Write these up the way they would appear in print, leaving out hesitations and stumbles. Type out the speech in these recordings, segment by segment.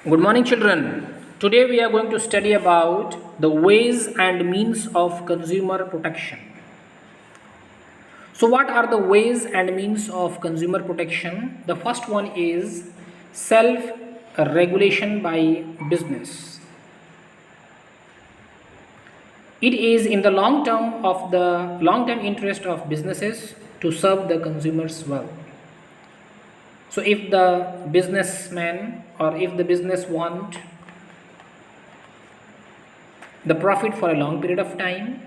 Good morning, children. Today we are going to study about the ways and means of consumer protection. So, what are the ways and means of consumer protection? The first one is self regulation by business. It is in the long term interest of businesses to serve the consumers well. So, if the businessman or if the business want the profit for a long period of time,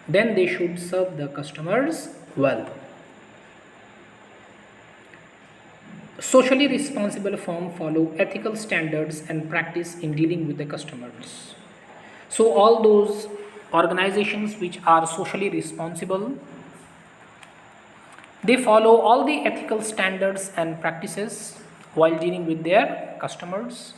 then they should serve the customers well. Socially responsible firm follow ethical standards and practice in dealing with the customers. So all those organizations which are socially responsible, they follow all the ethical standards and practices while dealing with their customers,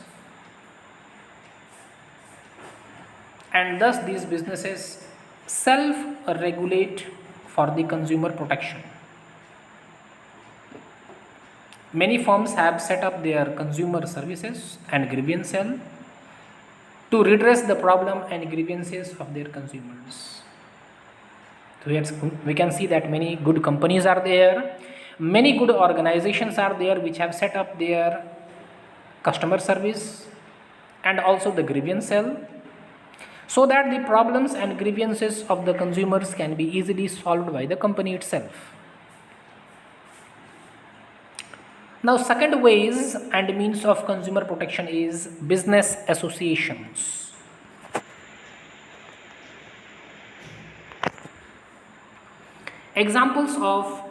and thus these businesses self regulate for the consumer protection. Many firms have set up their consumer services and grievance cell to redress the problem and grievances of their consumers. So we can see that many good companies are there, many good organizations are there which have set up their customer service and also the grievance cell, so that the problems and grievances of the consumers can be easily solved by the company itself. Now, second ways and means of consumer protection is business associations. Examples of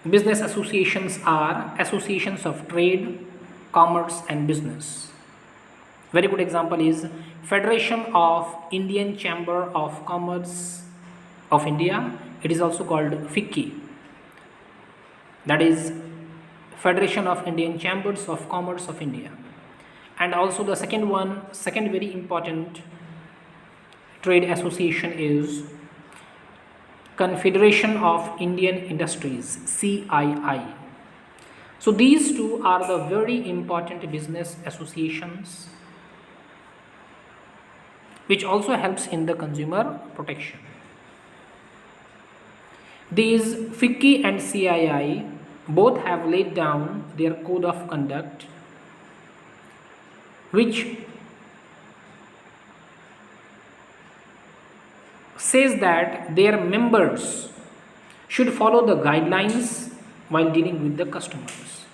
business associations are associations of trade, commerce and business. Very good example is Federation of Indian Chamber of Commerce of India. It is also called FICCI. That is Federation of Indian Chambers of Commerce of India. And also the second very important trade association is Confederation of Indian Industries, CII. So these two are the very important business associations which also helps in the consumer protection. These FICCI and CII both have laid down their code of conduct, which says that their members should follow the guidelines while dealing with the customers.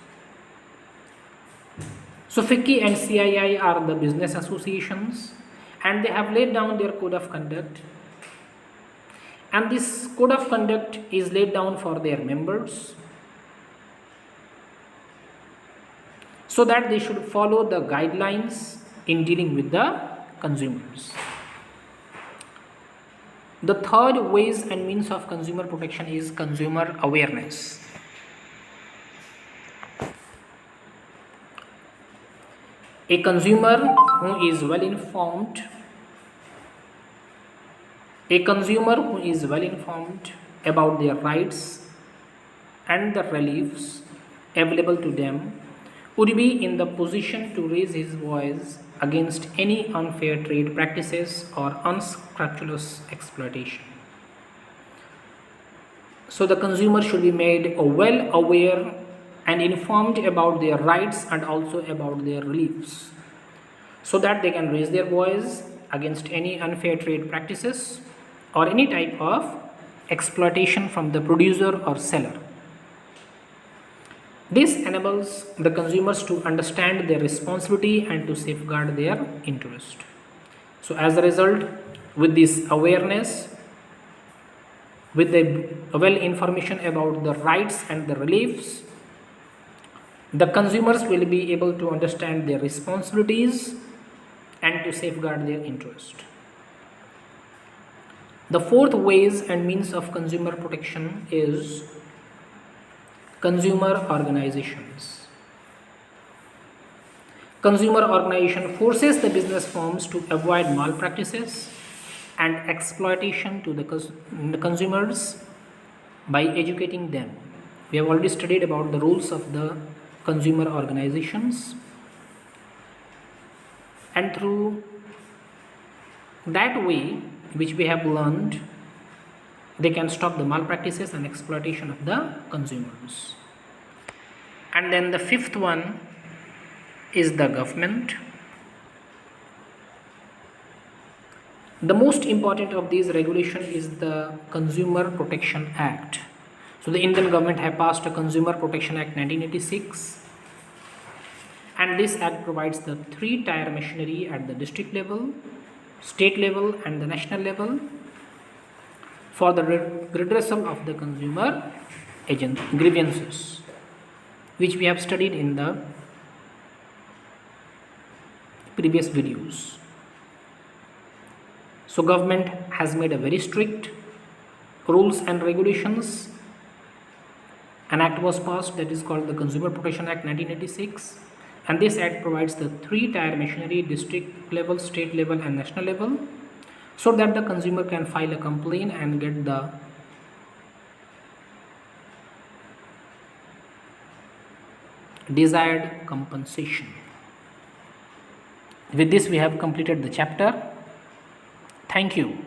So FICCI and CII are the business associations and they have laid down their code of conduct, and this code of conduct is laid down for their members so that they should follow the guidelines in dealing with the consumers. The third ways and means of consumer protection is consumer awareness. A consumer who is well informed about their rights and the reliefs available to them would be in the position to raise his voice against any unfair trade practices or unscrupulous exploitation. So the consumer should be made well aware and informed about their rights and also about their reliefs, so that they can raise their voice against any unfair trade practices or any type of exploitation from the producer or seller. This enables the consumers to understand their responsibility and to safeguard their interest. So as a result, with this awareness, with the well information about the rights and the reliefs, the consumers will be able to understand their responsibilities and to safeguard their interest. The fourth ways and means of consumer protection is consumer organizations. Consumer organization forces the business firms to avoid malpractices and exploitation to the consumers by educating them. We have already studied about the rules of the consumer organizations. and through that way which we have learned, they can stop the malpractices and exploitation of the consumers. And then the fifth one is the government. The most important of these regulation is the Consumer Protection Act. So the Indian government have passed a Consumer Protection Act 1986, and this act provides the three-tier machinery at the district level, state level and the national level for the redressal of the consumer grievances, which we have studied in the previous videos. So government has made a very strict rules and regulations. An act was passed that is called the Consumer Protection Act 1986, and this act provides the three-tier machinery, district level, state level and national level, so that the consumer can file a complaint and get the desired compensation. With this we have completed the chapter. Thank you.